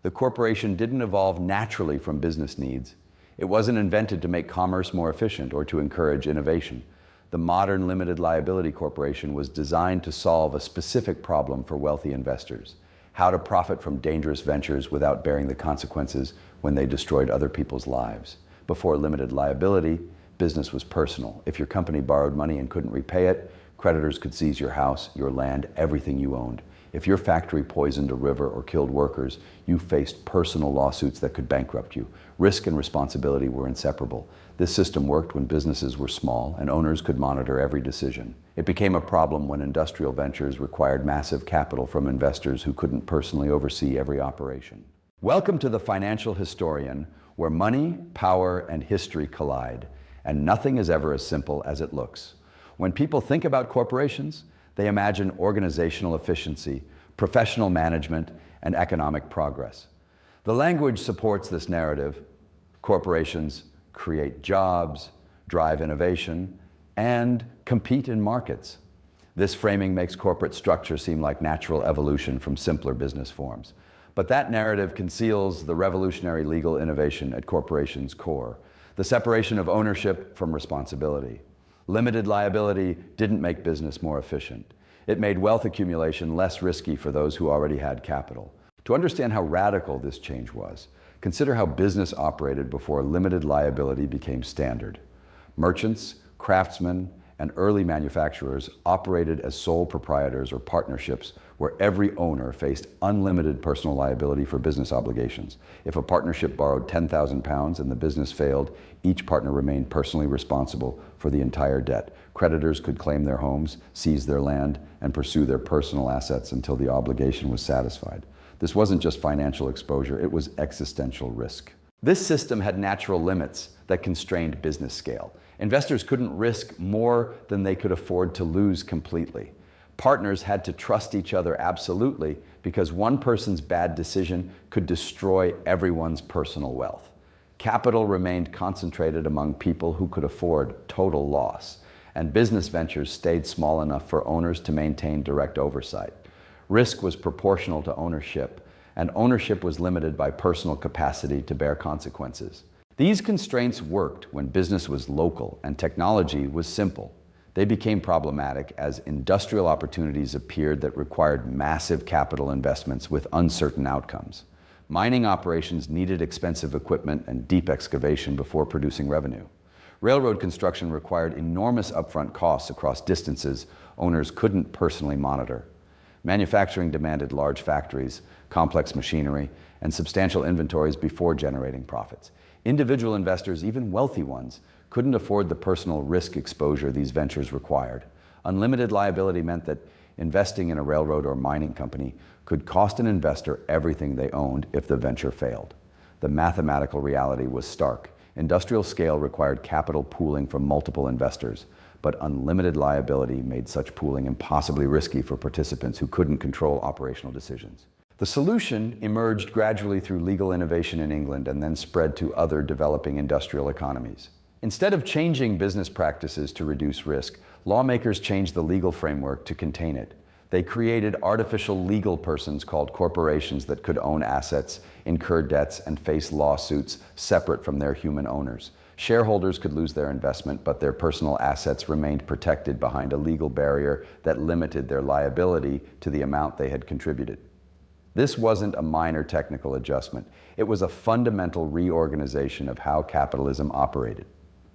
The corporation didn't evolve naturally from business needs. It wasn't invented to make commerce more efficient or to encourage innovation. The modern limited liability corporation was designed to solve a specific problem for wealthy investors: how to profit from dangerous ventures without bearing the consequences when they destroyed other people's lives. Before limited liability, business was personal. If your company borrowed money and couldn't repay it, creditors could seize your house, your land, everything you owned. If your factory poisoned a river or killed workers, you faced personal lawsuits that could bankrupt you. Risk and responsibility were inseparable. This system worked when businesses were small and owners could monitor every decision. It became a problem when industrial ventures required massive capital from investors who couldn't personally oversee every operation. Welcome to The Financial Historian, where money, power, and history collide, and nothing is ever as simple as it looks. When people think about corporations, they imagine organizational efficiency, professional management, and economic progress. The language supports this narrative. Corporations create jobs, drive innovation, and compete in markets. This framing makes corporate structure seem like natural evolution from simpler business forms. But that narrative conceals the revolutionary legal innovation at corporations' core: the separation of ownership from responsibility. Limited liability didn't make business more efficient. It made wealth accumulation less risky for those who already had capital. To understand how radical this change was, consider how business operated before limited liability became standard. Merchants, craftsmen, and early manufacturers operated as sole proprietors or partnerships where every owner faced unlimited personal liability for business obligations. If a partnership borrowed £10,000 and the business failed, each partner remained personally responsible for the entire debt. Creditors could claim their homes, seize their land, and pursue their personal assets until the obligation was satisfied. This wasn't just financial exposure, it was existential risk. This system had natural limits that constrained business scale. Investors couldn't risk more than they could afford to lose completely. Partners had to trust each other absolutely because one person's bad decision could destroy everyone's personal wealth. Capital remained concentrated among people who could afford total loss, and business ventures stayed small enough for owners to maintain direct oversight. Risk was proportional to ownership, and ownership was limited by personal capacity to bear consequences. These constraints worked when business was local and technology was simple. They became problematic as industrial opportunities appeared that required massive capital investments with uncertain outcomes. Mining operations needed expensive equipment and deep excavation before producing revenue. Railroad construction required enormous upfront costs across distances owners couldn't personally monitor. Manufacturing demanded large factories, complex machinery, and substantial inventories before generating profits. Individual investors, even wealthy ones, couldn't afford the personal risk exposure these ventures required. Unlimited liability meant that investing in a railroad or mining company could cost an investor everything they owned if the venture failed. The mathematical reality was stark. Industrial scale required capital pooling from multiple investors, but unlimited liability made such pooling impossibly risky for participants who couldn't control operational decisions. The solution emerged gradually through legal innovation in England and then spread to other developing industrial economies. Instead of changing business practices to reduce risk, lawmakers changed the legal framework to contain it. They created artificial legal persons called corporations that could own assets, incur debts, and face lawsuits separate from their human owners. Shareholders could lose their investment, but their personal assets remained protected behind a legal barrier that limited their liability to the amount they had contributed. This wasn't a minor technical adjustment. It was a fundamental reorganization of how capitalism operated.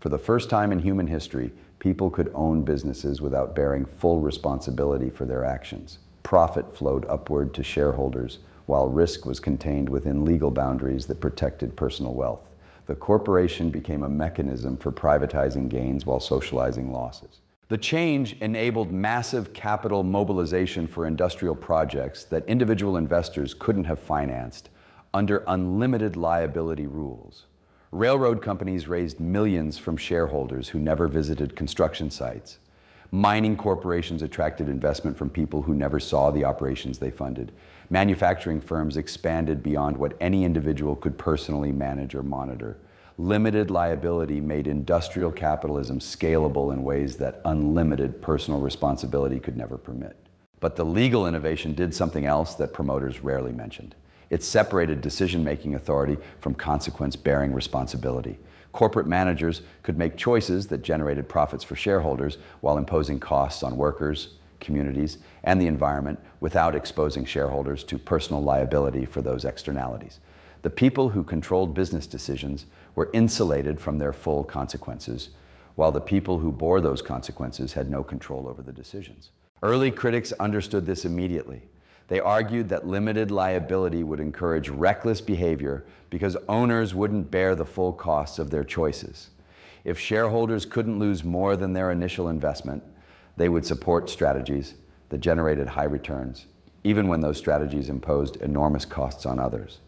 For the first time in human history, people could own businesses without bearing full responsibility for their actions. Profit flowed upward to shareholders, while risk was contained within legal boundaries that protected personal wealth. The corporation became a mechanism for privatizing gains while socializing losses. The change enabled massive capital mobilization for industrial projects that individual investors couldn't have financed under unlimited liability rules. Railroad companies raised millions from shareholders who never visited construction sites. Mining corporations attracted investment from people who never saw the operations they funded. Manufacturing firms expanded beyond what any individual could personally manage or monitor. Limited liability made industrial capitalism scalable in ways that unlimited personal responsibility could never permit. But the legal innovation did something else that promoters rarely mentioned. It separated decision-making authority from consequence-bearing responsibility. Corporate managers could make choices that generated profits for shareholders while imposing costs on workers, communities, and the environment without exposing shareholders to personal liability for those externalities. The people who controlled business decisions were insulated from their full consequences, while the people who bore those consequences had no control over the decisions. Early critics understood this immediately. They argued that limited liability would encourage reckless behavior because owners wouldn't bear the full costs of their choices. If shareholders couldn't lose more than their initial investment, they would support strategies that generated high returns, even when those strategies imposed enormous costs on others.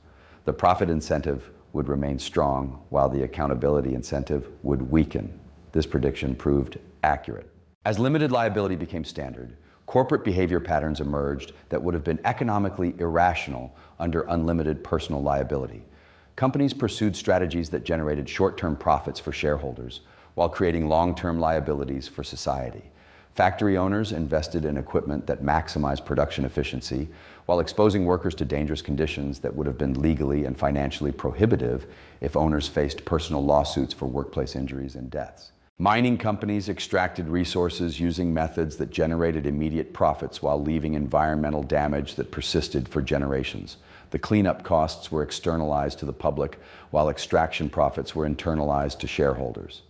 The profit incentive would remain strong, while the accountability incentive would weaken. This prediction proved accurate. As limited liability became standard, corporate behavior patterns emerged that would have been economically irrational under unlimited personal liability. Companies pursued strategies that generated short-term profits for shareholders while creating long-term liabilities for society. Factory owners invested in equipment that maximized production efficiency while exposing workers to dangerous conditions that would have been legally and financially prohibitive if owners faced personal lawsuits for workplace injuries and deaths. Mining companies extracted resources using methods that generated immediate profits while leaving environmental damage that persisted for generations. The cleanup costs were externalized to the public, while extraction profits were internalized to shareholders.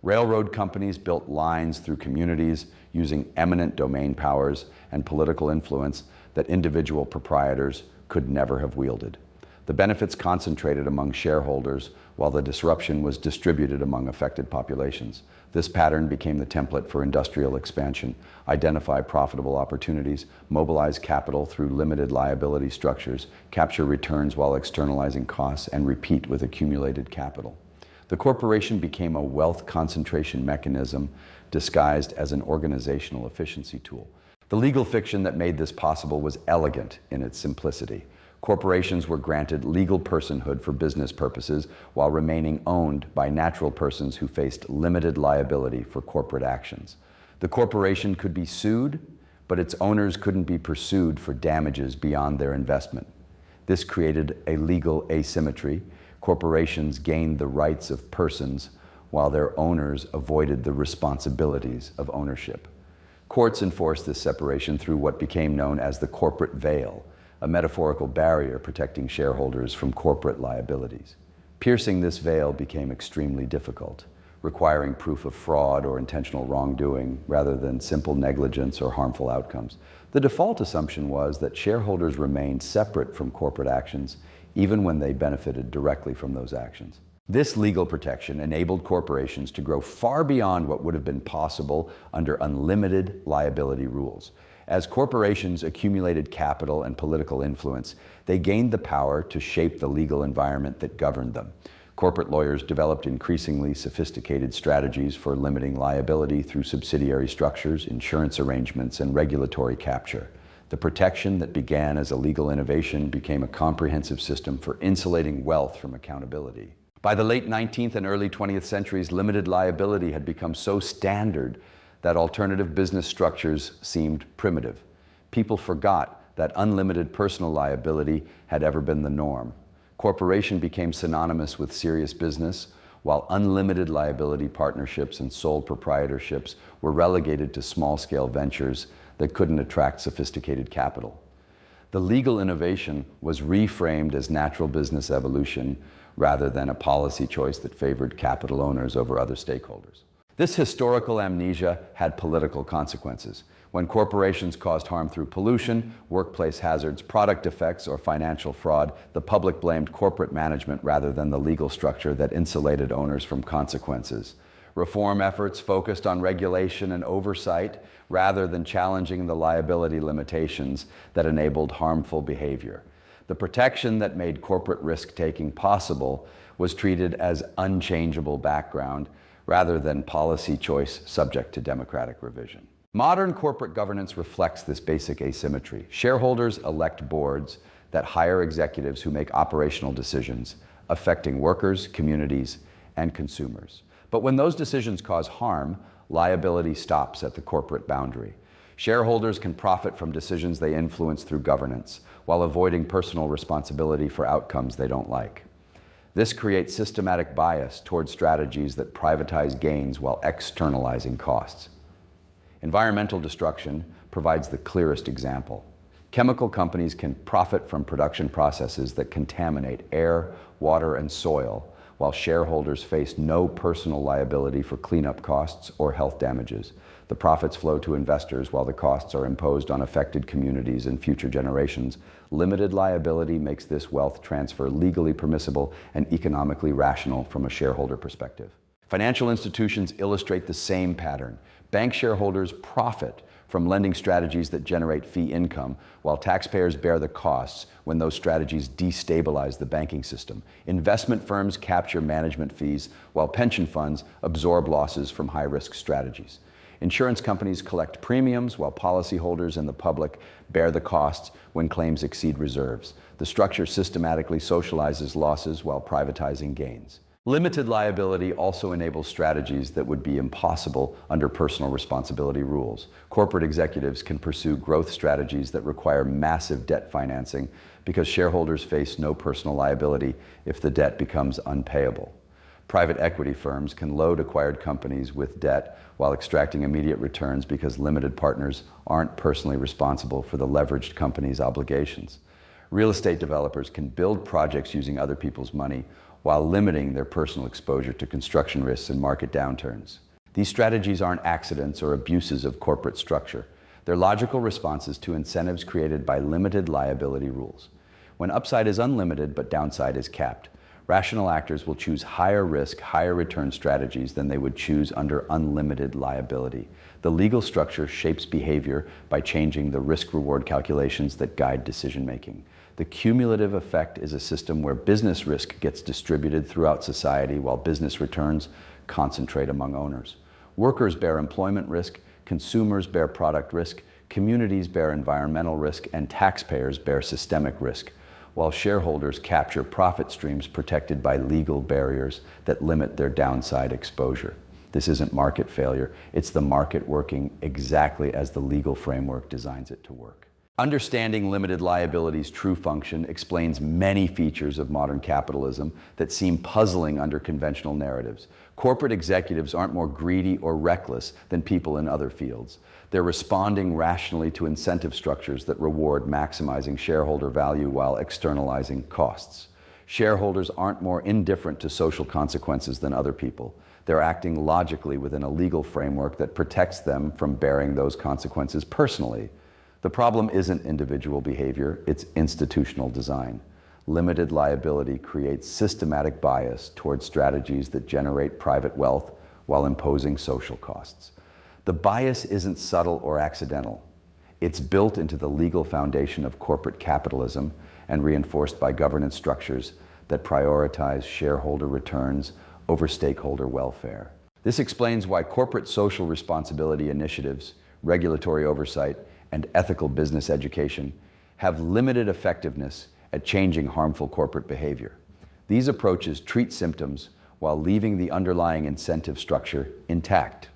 Railroad companies built lines through communities using eminent domain powers and political influence that individual proprietors could never have wielded. The benefits concentrated among shareholders, while the disruption was distributed among affected populations. This pattern became the template for industrial expansion: identify profitable opportunities, mobilize capital through limited liability structures, capture returns while externalizing costs, and repeat with accumulated capital. The corporation became a wealth concentration mechanism disguised as an organizational efficiency tool. The legal fiction that made this possible was elegant in its simplicity. Corporations were granted legal personhood for business purposes while remaining owned by natural persons who faced limited liability for corporate actions. The corporation could be sued, but its owners couldn't be pursued for damages beyond their investment. This created a legal asymmetry. Corporations gained the rights of persons while their owners avoided the responsibilities of ownership. Courts enforced this separation through what became known as the corporate veil, a metaphorical barrier protecting shareholders from corporate liabilities. Piercing this veil became extremely difficult, requiring proof of fraud or intentional wrongdoing rather than simple negligence or harmful outcomes. The default assumption was that shareholders remained separate from corporate actions even when they benefited directly from those actions. This legal protection enabled corporations to grow far beyond what would have been possible under unlimited liability rules. As corporations accumulated capital and political influence, they gained the power to shape the legal environment that governed them. Corporate lawyers developed increasingly sophisticated strategies for limiting liability through subsidiary structures, insurance arrangements, and regulatory capture. The protection that began as a legal innovation became a comprehensive system for insulating wealth from accountability. By the late 19th and early 20th centuries, limited liability had become so standard that alternative business structures seemed primitive. People forgot that unlimited personal liability had ever been the norm. Corporation became synonymous with serious business, while unlimited liability partnerships and sole proprietorships were relegated to small-scale ventures that couldn't attract sophisticated capital. The legal innovation was reframed as natural business evolution rather than a policy choice that favored capital owners over other stakeholders. This historical amnesia had political consequences. When corporations caused harm through pollution, workplace hazards, product defects, or financial fraud, the public blamed corporate management rather than the legal structure that insulated owners from consequences. Reform efforts focused on regulation and oversight rather than challenging the liability limitations that enabled harmful behavior. The protection that made corporate risk-taking possible was treated as unchangeable background rather than policy choice subject to democratic revision. Modern corporate governance reflects this basic asymmetry. Shareholders elect boards that hire executives who make operational decisions affecting workers, communities, and consumers. But when those decisions cause harm, liability stops at the corporate boundary. Shareholders can profit from decisions they influence through governance, while avoiding personal responsibility for outcomes they don't like. This creates systematic bias towards strategies that privatize gains while externalizing costs. Environmental destruction provides the clearest example. Chemical companies can profit from production processes that contaminate air, water, and soil, while shareholders face no personal liability for cleanup costs or health damages. The profits flow to investors while the costs are imposed on affected communities and future generations. Limited liability makes this wealth transfer legally permissible and economically rational from a shareholder perspective. Financial institutions illustrate the same pattern. Bank shareholders profit from lending strategies that generate fee income, while taxpayers bear the costs when those strategies destabilize the banking system. Investment firms capture management fees, while pension funds absorb losses from high-risk strategies. Insurance companies collect premiums, while policyholders and the public bear the costs when claims exceed reserves. The structure systematically socializes losses while privatizing gains. Limited liability also enables strategies that would be impossible under personal responsibility rules. Corporate executives can pursue growth strategies that require massive debt financing because shareholders face no personal liability if the debt becomes unpayable. Private equity firms can load acquired companies with debt while extracting immediate returns because limited partners aren't personally responsible for the leveraged company's obligations. Real estate developers can build projects using other people's money while limiting their personal exposure to construction risks and market downturns. These strategies aren't accidents or abuses of corporate structure. They're logical responses to incentives created by limited liability rules. When upside is unlimited but downside is capped, rational actors will choose higher risk, higher return strategies than they would choose under unlimited liability. The legal structure shapes behavior by changing the risk-reward calculations that guide decision-making. The cumulative effect is a system where business risk gets distributed throughout society while business returns concentrate among owners. Workers bear employment risk, consumers bear product risk, communities bear environmental risk, and taxpayers bear systemic risk, while shareholders capture profit streams protected by legal barriers that limit their downside exposure. This isn't market failure, it's the market working exactly as the legal framework designs it to work. Understanding limited liability's true function explains many features of modern capitalism that seem puzzling under conventional narratives. Corporate executives aren't more greedy or reckless than people in other fields. They're responding rationally to incentive structures that reward maximizing shareholder value while externalizing costs. Shareholders aren't more indifferent to social consequences than other people. They're acting logically within a legal framework that protects them from bearing those consequences personally. The problem isn't individual behavior, it's institutional design. Limited liability creates systematic bias towards strategies that generate private wealth while imposing social costs. The bias isn't subtle or accidental. It's built into the legal foundation of corporate capitalism and reinforced by governance structures that prioritize shareholder returns over stakeholder welfare. This explains why corporate social responsibility initiatives, regulatory oversight, and ethical business education have limited effectiveness at changing harmful corporate behavior. These approaches treat symptoms while leaving the underlying incentive structure intact.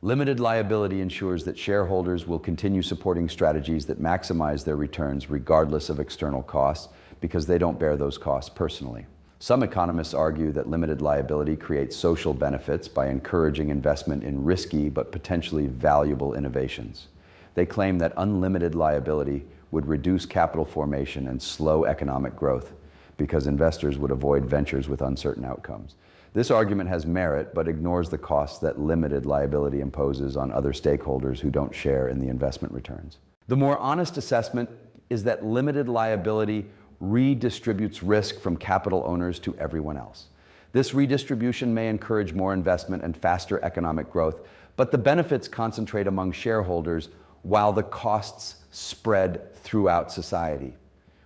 Limited liability ensures that shareholders will continue supporting strategies that maximize their returns regardless of external costs because they don't bear those costs personally. Some economists argue that limited liability creates social benefits by encouraging investment in risky but potentially valuable innovations. They claim that unlimited liability would reduce capital formation and slow economic growth because investors would avoid ventures with uncertain outcomes. This argument has merit, but ignores the costs that limited liability imposes on other stakeholders who don't share in the investment returns. The more honest assessment is that limited liability redistributes risk from capital owners to everyone else. This redistribution may encourage more investment and faster economic growth, but the benefits concentrate among shareholders while the costs spread throughout society.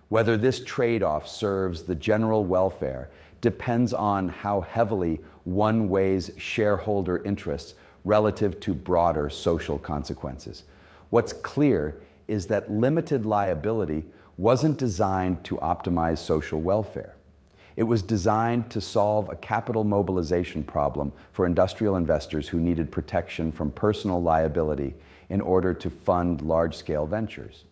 Whether this trade-off serves the general welfare depends on how heavily one weighs shareholder interests relative to broader social consequences. What's clear is that limited liability wasn't designed to optimize social welfare. It was designed to solve a capital mobilization problem for industrial investors who needed protection from personal liability in order to fund large-scale ventures.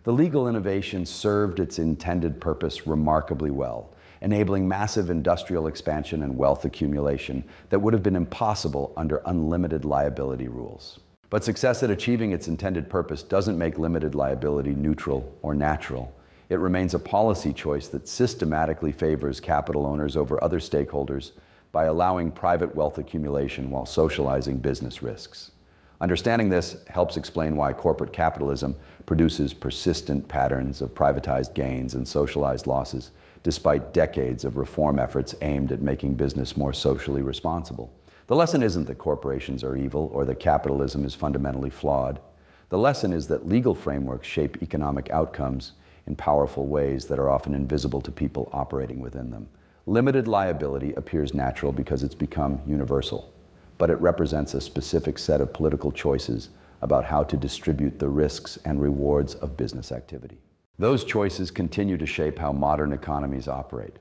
The legal innovation served its intended purpose remarkably well, enabling massive industrial expansion and wealth accumulation that would have been impossible under unlimited liability rules. But success at achieving its intended purpose doesn't make limited liability neutral or natural. It remains a policy choice that systematically favors capital owners over other stakeholders by allowing private wealth accumulation while socializing business risks. Understanding this helps explain why corporate capitalism produces persistent patterns of privatized gains and socialized losses, despite decades of reform efforts aimed at making business more socially responsible. The lesson isn't that corporations are evil or that capitalism is fundamentally flawed. The lesson is that legal frameworks shape economic outcomes in powerful ways that are often invisible to people operating within them. Limited liability appears natural because it's become universal, but it represents a specific set of political choices about how to distribute the risks and rewards of business activity. Those choices continue to shape how modern economies operate.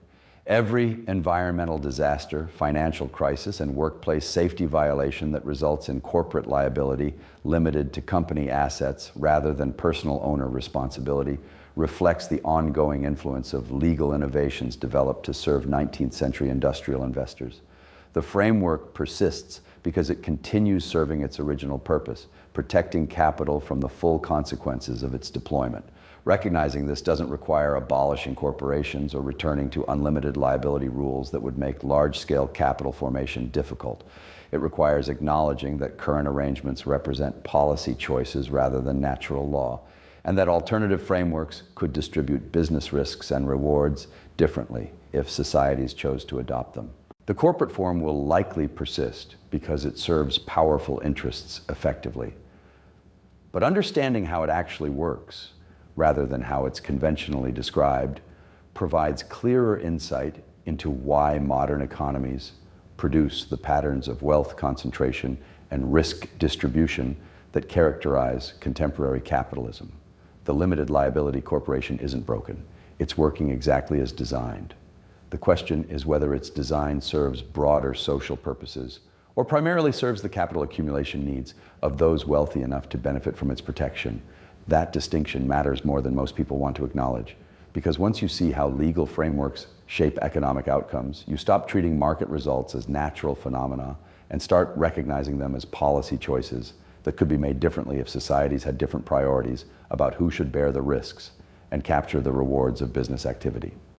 Every environmental disaster, financial crisis, and workplace safety violation that results in corporate liability limited to company assets rather than personal owner responsibility reflects the ongoing influence of legal innovations developed to serve 19th century industrial investors. The framework persists because it continues serving its original purpose, protecting capital from the full consequences of its deployment. Recognizing this doesn't require abolishing corporations or returning to unlimited liability rules that would make large-scale capital formation difficult. It requires acknowledging that current arrangements represent policy choices rather than natural law, and that alternative frameworks could distribute business risks and rewards differently if societies chose to adopt them. The corporate form will likely persist because it serves powerful interests effectively. But understanding how it actually works, rather than how it's conventionally described, provides clearer insight into why modern economies produce the patterns of wealth concentration and risk distribution that characterize contemporary capitalism. The limited liability corporation isn't broken. It's working exactly as designed. The question is whether its design serves broader social purposes or primarily serves the capital accumulation needs of those wealthy enough to benefit from its protection. That distinction matters more than most people want to acknowledge, because once you see how legal frameworks shape economic outcomes, you stop treating market results as natural phenomena and start recognizing them as policy choices that could be made differently if societies had different priorities about who should bear the risks and capture the rewards of business activity.